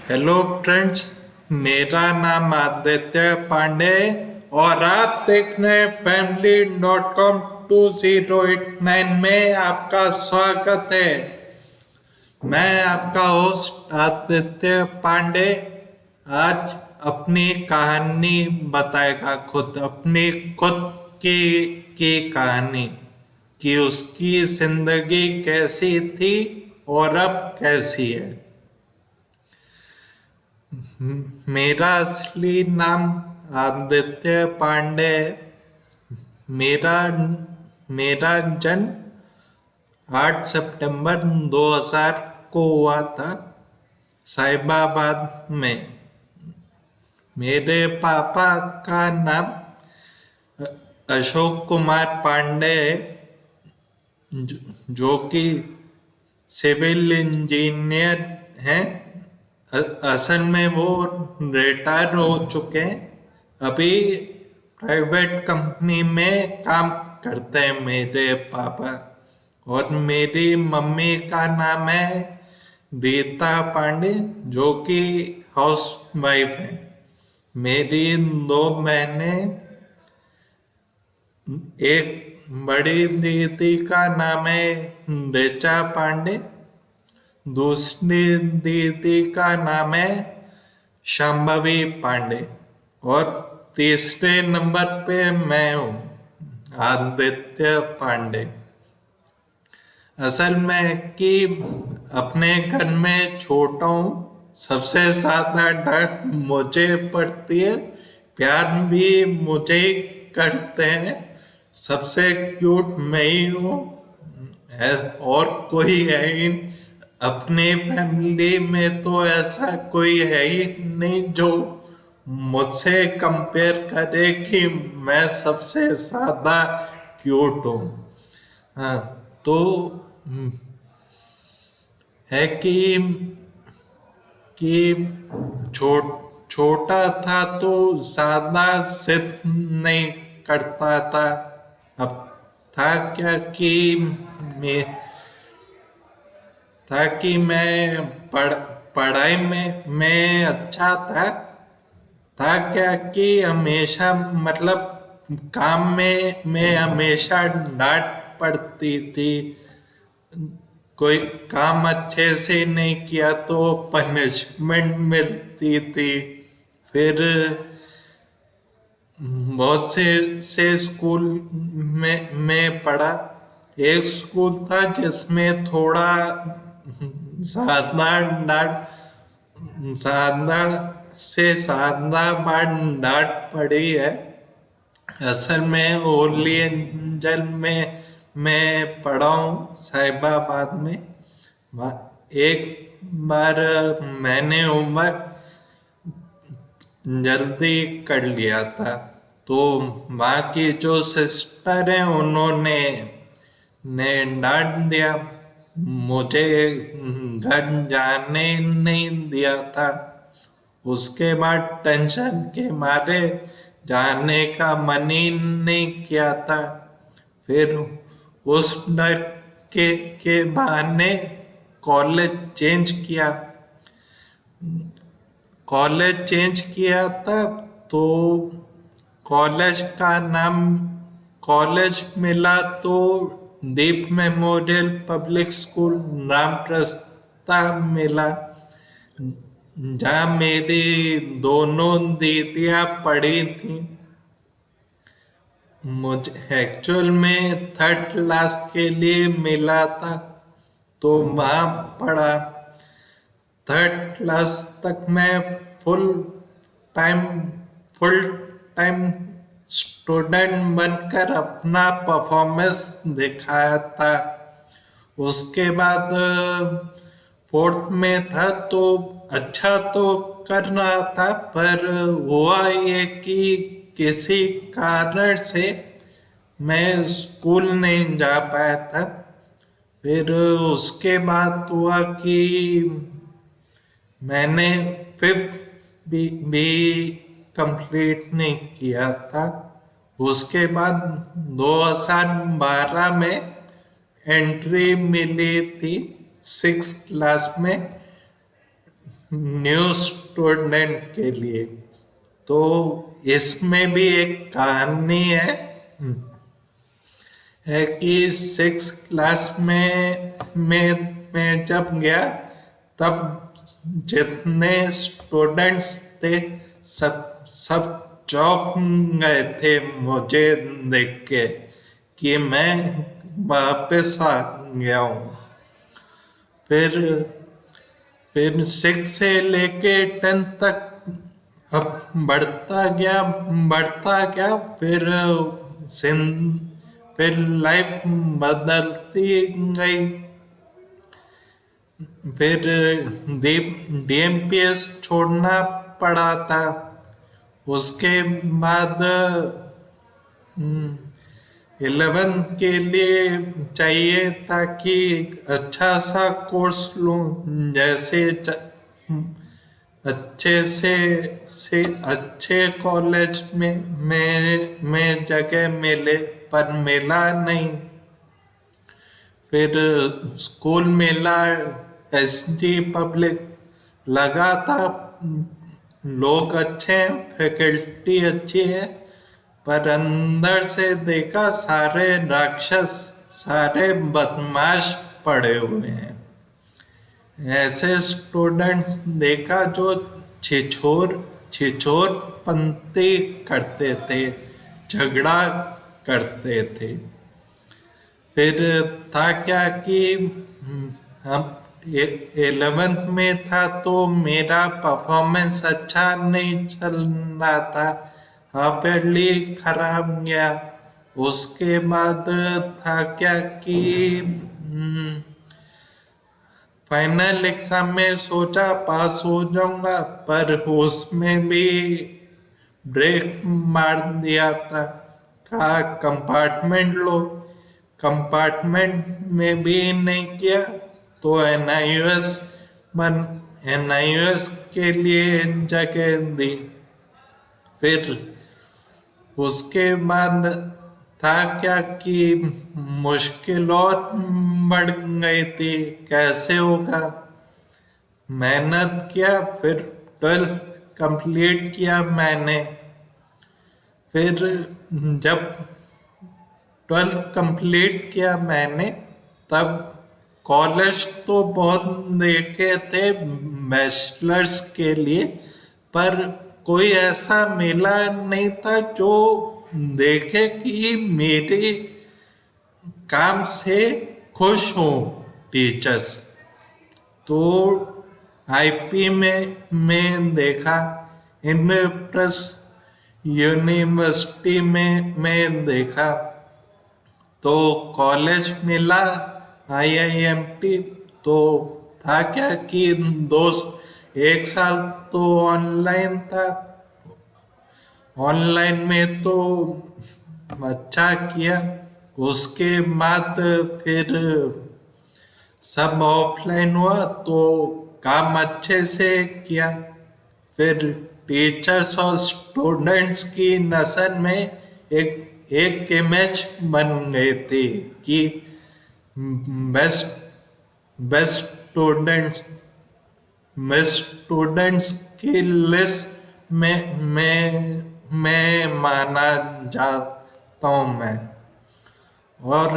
Hello friends, मेरा नाम आदित्य पांडे है और आप देख रहे हैं family.com 2089 में आपका स्वागत है। मैं आपका होस्ट आदित्य पांडे आज अपनी कहानी बताएगा, खुद की कहानी कि उसकी जिंदगी कैसी थी और अब कैसी है। मेरा असली नाम आदित्य पांडे है। मेरा मेरा जन्म 8 सितंबर 2000 को हुआ था, साहिबाबाद में। मेरे पापा का नाम अशोक कुमार पांडे है, जो कि सिविल इंजीनियर हैं। असल में वो रिटायर हो चुके हैं, अभी प्राइवेट कंपनी में काम करते हैं मेरे पापा। और मेरी मम्मी का नाम है रीता पांडे, जो कि हाउस वाइफ है। मेरी 2 बहनें, एक बड़ी दीदी का नाम है ऋचा पांडे, दूसरी दीदी का नाम है शांभवी पांडे और तीसरे नंबर पे मैं हूँ, आदित्य पांडे। असल में कि अपने घर में छोटा हूँ, सबसे ज्यादा डांट मुझे पड़ती है, प्यार भी मुझे ही करते हैं। सबसे क्यूट मैं ही हूँ, और कोई है ही नहीं। अपनी फैमिली में तो ऐसा कोई है ही नहीं जो मुझसे कंपेयर करे कि मैं सबसे ज्यादा क्यूट हूँ। हाँ, तो है कि छोटा था तो ज्यादा जिद नहीं करता था। अब था क्या कि मैं पढ़ाई में मैं अच्छा था क्या कि हमेशा मतलब काम में मैं हमेशा डांट पड़ती थी। कोई काम अच्छे से नहीं किया तो पनिशमेंट मिलती थी। फिर बहुत से स्कूल में पढ़ा। एक स्कूल था जिसमें थोड़ा ज्यादा डांट ज्यादा से ज्यादा बार डांट पड़ी है। असल में ओरली एंजल में मैं पढ़ा हूँ, साहिबाबाद में। एक बार मैंने होमवर्क जल्दी कर लिया था, तो वहाँ की जो सिस्टर है उन्होंने डांट दिया, मुझे घर जाने नहीं दिया था। उसके बाद टेंशन के मारे जाने का मन ही नहीं किया था। फिर उस डर के बहाने कॉलेज चेंज किया। कॉलेज चेंज किया था तो कॉलेज मिला तो दीप मेमोरियल पब्लिक स्कूल रामप्रस्था मिला, जहाँ मेरी दोनों दीदियाँ पढ़ी थी। मुझे एक्चुअल में 3rd क्लास के लिए मिला था, तो वहाँ पढ़ा। 3rd क्लास तक मैं full time full time student बनकर अपना परफॉर्मेंस दिखाया था। उसके बाद 4th में था तो अच्छा तो कर रहा था, पर हुआ ये कि किसी कारण से मैं स्कूल नहीं जा पाया था। फिर उसके बाद हुआ कि मैंने 5th भी कंप्लीट नहीं किया था। उसके बाद 2012 में एंट्री मिली थी 6th क्लास में न्यू स्टूडेंट के लिए। तो इसमें भी एक कहानी है कि 6 क्लास में जब गया तब जितने स्टूडेंट्स थे सब सब चौंक गए थे मुझे देख के कि मैं वापस आ गया हूँ। फिर 6 से लेके 10 तक अब बढ़ता गया। सिन फिर लाइफ बदलती गई। फिर डीएमपीएस छोड़ना पड़ा था। उसके बाद 11 के लिए चाहिए था कि अच्छा सा कोर्स लूं, जैसे अच्छे से अच्छे कॉलेज में जगह मिले, पर मिला नहीं। फिर स्कूल मिला एसडी पब्लिक, लगा था लोग अच्छे हैं, फैकल्टी अच्छी है, पर अंदर से देखा सारे राक्षस, सारे बदमाश पड़े हुए हैं। ऐसे स्टूडेंट्स देखा जो छिछोर पंती करते थे, झगड़ा करते थे। फिर था क्या कि हम 11th में था तो मेरा परफॉर्मेंस अच्छा नहीं चल रहा था, हार्डली खराब गया। उसके बाद था क्या कि फाइनल एग्जाम में सोचा पास हो जाऊंगा, पर उसमें भी ब्रेक मार दिया था। कहा कंपार्टमेंट लो, कंपार्टमेंट में भी नहीं किया तो एनआईयूएस के लिए जगह दी। फिर उसके बाद था क्या कि मुश्किल और बढ़ गई थी, कैसे होगा। मेहनत किया, फिर 12th कंप्लीट किया मैंने। फिर जब 12th कंप्लीट किया मैंने, तब कॉलेज तो बहुत देखे थे बैचलर्स के लिए, पर कोई ऐसा मिला नहीं था जो देखे कि मेरे काम से खुश हो टीचर्स। तो आईपी में देखा, इंद्रप्रस्थ यूनिवर्सिटी में देखा, तो कॉलेज मिला आईआईएमटी। तो था क्या कि दोस्त 1 साल तो ऑनलाइन था, ऑनलाइन में तो अच्छा किया। उसके बाद फिर सब ऑफलाइन हुआ तो काम अच्छे से किया। फिर टीचर्स और स्टूडेंट्स की नजर में एक इमेज बन गई थी कि best best students best students की लिस्ट में माना जाता हूँ मैं। और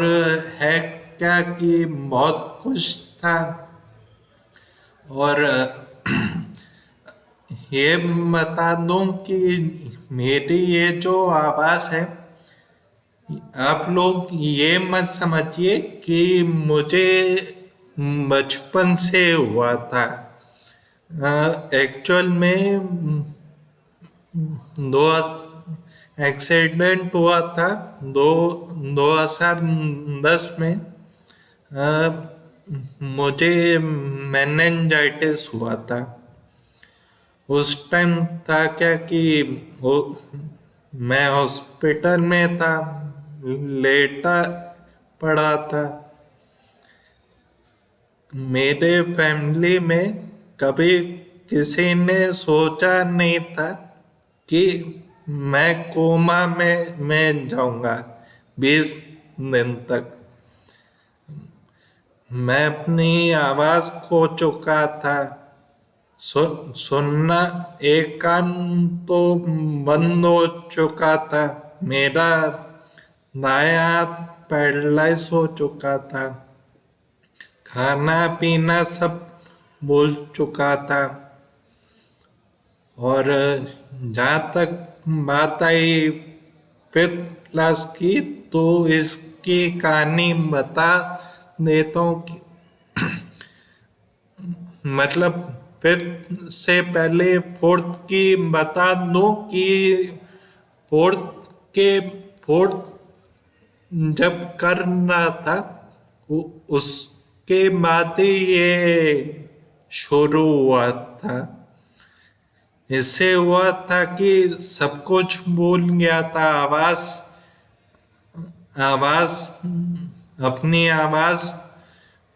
है क्या कि बहुत खुश था। और ये बता दूं कि मेरी ये जो आवाज़ है, आप लोग ये मत समझिए कि मुझे बचपन से हुआ था। एक्चुअल में दो एक्सीडेंट हुआ था 2010 में। मुझे मेनिंजाइटिस हुआ था। उस टाइम था क्या कि मैं हॉस्पिटल में था, लेटा पड़ा था। मेरे फैमिली में कभी किसी ने सोचा नहीं था कि मैं कोमा में जाऊंगा 20 दिन तक। मैं अपनी आवाज खो चुका था, सुनना एक कान तो बंद हो चुका था, मेरा दायां हाथ पैरालाइज हो चुका था, खाना पीना सब भूल चुका था। और जहाँ तक बात आई फिफ्थ क्लास की, तो इसकी कहानी बता देता हूँ कि मतलब फिफ्थ से पहले फोर्थ की बता दूं कि फोर्थ के फोर्थ जब कर रहा था उसके बाद ही ये शुरू हुआ था। इससे हुआ था कि सब कुछ भूल गया था, आवाज आवाज अपनी आवाज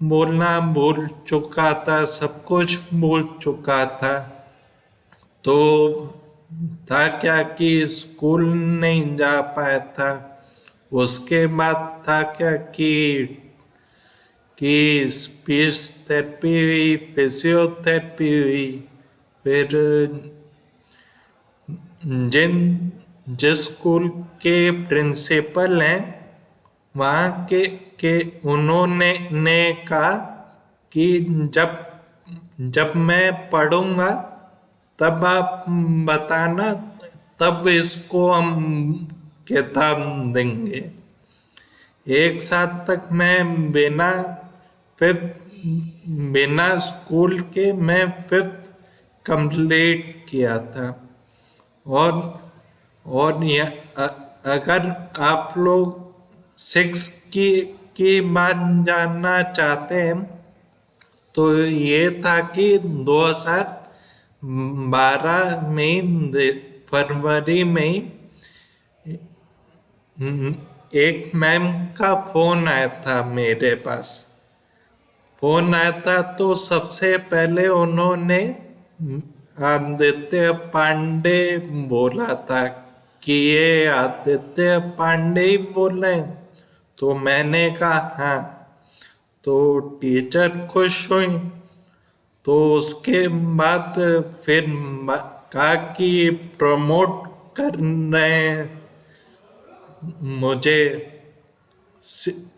बोलना भूल चुका था, सब कुछ भूल चुका था। तो था क्या कि स्कूल नहीं जा पाया था। उसके बाद था क्या कि स्पीच थेरेपी हुई, फिजियोथेरेपी हुई। फिर जिस स्कूल के प्रिंसिपल हैं वहाँ के उन्होंने कहा कि जब जब मैं पढ़ूंगा तब आप बताना, तब इसको हम किताब देंगे। एक साथ तक मैं फिफ्थ बिना स्कूल के मैं फिफ्थ कंप्लीट किया था। और अगर आप लोग सिक्स की बात जानना चाहते हैं तो ये था कि 2012 में फरवरी में एक मैम का फोन आया था मेरे पास। फोन आया था तो सबसे पहले उन्होंने आदित्य पांडे बोला था कि ये आदित्य पांडे ही बोल रहे हैं। तो मैंने कहा हाँ। तो टीचर खुश हुई। तो उसके बाद फिर कहा कि प्रमोट कर रहे हैं मुझे,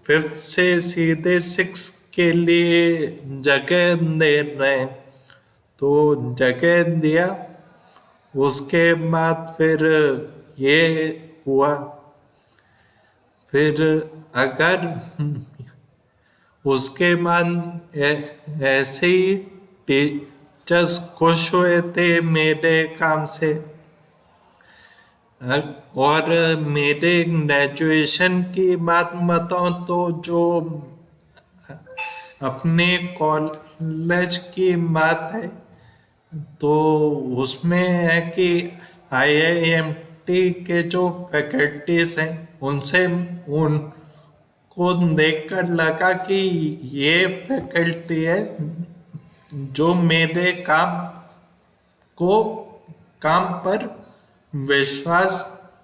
फिफ्थ से सीधे सिक्स के लिए जगह दे रहे हैं। तो जगह दिया। उसके बाद फिर ये हुआ। फिर अगर उसके बाद ऐसे ही टीचर्स खुश हुए थे मेरे काम से। और मेरे ग्रेजुएशन की बात बताऊं तो जो अपने कॉलेज की बात है तो उसमें है कि आईआईएमटी के जो फैकल्टीज हैं उनसे उनको देखकर लगा कि ये फैकल्टी है जो मेरे को काम पर विश्वास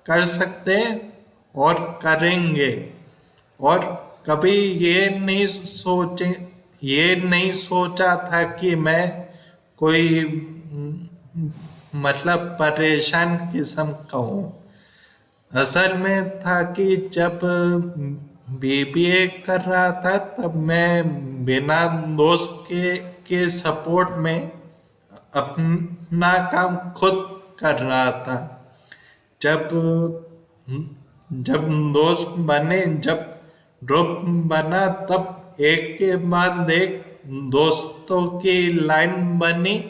कर सकते हैं और करेंगे। और कभी ये नहीं सोचा था कि मैं कोई मतलब परेशान किस्म का हूँ। असल में था कि जब बीबीए कर रहा था तब मैं बिना दोस्त के सपोर्ट में अपना काम खुद कर रहा था। जब जब दोस्त बने, जब ग्रुप बना तब एक के बाद एक दोस्तों की लाइन बनी।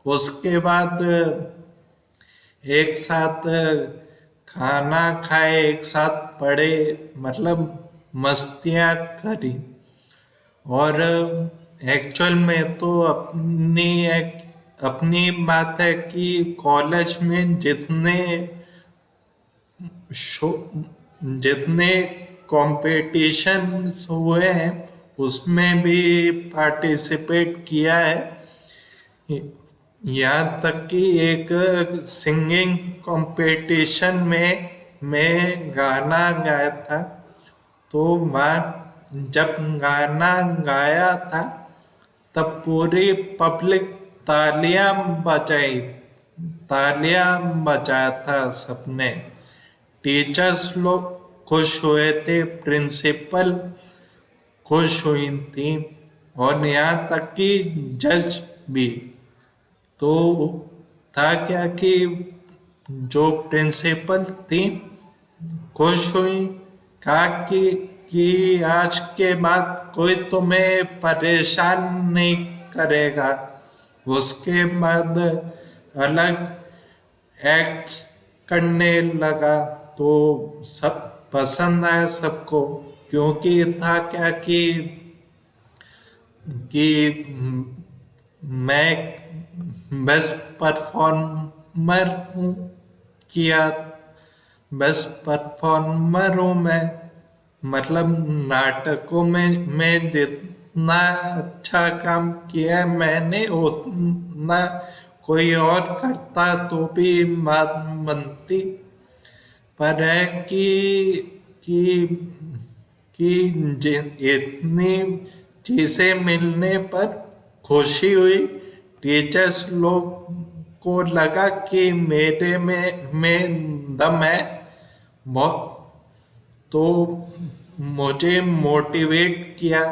उसके बाद एक साथ खाना खाए, एक साथ पढ़े, मतलब मस्तियाँ करी। और एक्चुअल में तो अपनी बात है कि कॉलेज में जितने कंपटीशन हुए हैं उसमें भी पार्टिसिपेट किया है। यहाँ तक कि एक सिंगिंग कंपटीशन में मैं गाना गाया था। तो वहाँ जब गाना गाया था तब पूरी पब्लिक तालियां बजाई, तालियां बजाया था सबने। टीचर्स लोग खुश हुए थे, प्रिंसिपल खुश हुई थी, और यहाँ तक कि जज भी। तो था क्या कि जो प्रिंसिपल थी खुश हुई, कहा कि आज के बाद कोई तुम्हें परेशान नहीं करेगा। उसके बाद अलग एक्ट्स करने लगा, तो सब पसंद आया सबको, क्योंकि था क्या कि मैं बेस्ट परफॉर्मर हूँ, किया बेस्ट परफॉर्मर हूँ मैं। मतलब नाटकों में मैं जितना अच्छा काम किया है मैंने, उतना कोई और करता तो भी बात बनती। पर है कि कि इतनी चीजें मिलने पर खुशी हुई। टीचर्स लोग को लगा कि मेरे में दम है बहुत, तो मुझे मोटिवेट किया।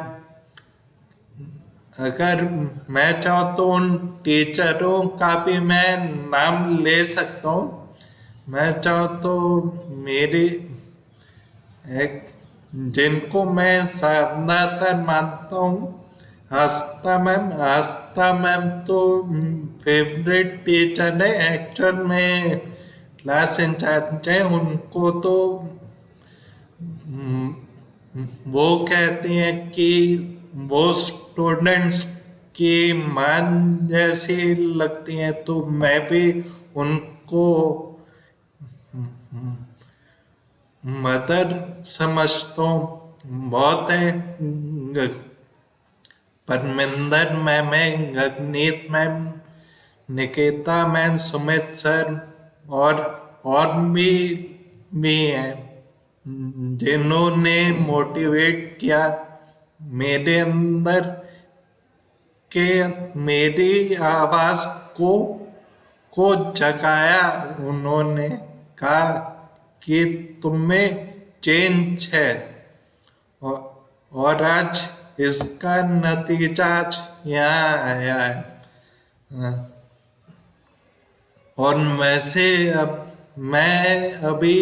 अगर मैं चाहूँ तो उन टीचरों का भी मैं नाम ले सकता हूँ। मैं चाहूँ तो मेरी एक, जिनको मैं ज्यादातर मानता हूँ, आस्था मैम तो फेवरेट टीचर है एक्चुअल में, क्लास इंचार्ज है। उनको तो वो कहती हैं कि वो स्टूडेंट्स की मान जैसी लगती हैं, तो मैं भी उनको मदर समझता हूँ। बहुत है, परमिंदर मैम है, Gagneet ma'am, Nikita ma'am, Sumit sir, और भी हैं जिन्होंने मोटिवेट किया मेरे अंदर के, मेरी आवाज को जगाया। उन्होंने कहा कि तुम्हें चेंज है, और आज इसका नतीजा आज यहाँ आया है। और वैसे अब मैं अभी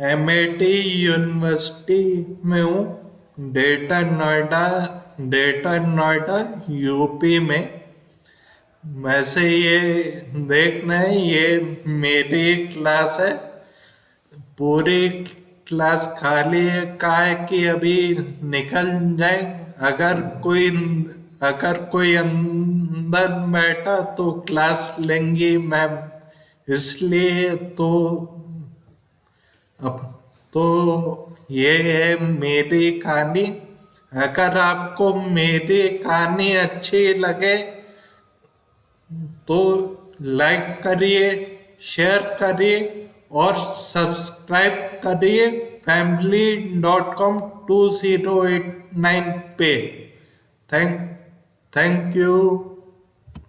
एमआईटी यूनिवर्सिटी में हूँ, डेटा नोएडा यूपी में। वैसे ये देखना है, ये मेरी क्लास है, पूरी क्लास खाली है, का है कि अभी निकल जाए। अगर कोई अंदर बैठा तो क्लास लेंगी मैम, इसलिए तो अब तो ये है मेरी कहानी। अगर आपको मेरी कहानी अच्छी लगे तो लाइक करिए, शेयर करिए और सब्सक्राइब करिए family.com 2089 पे। Thank you.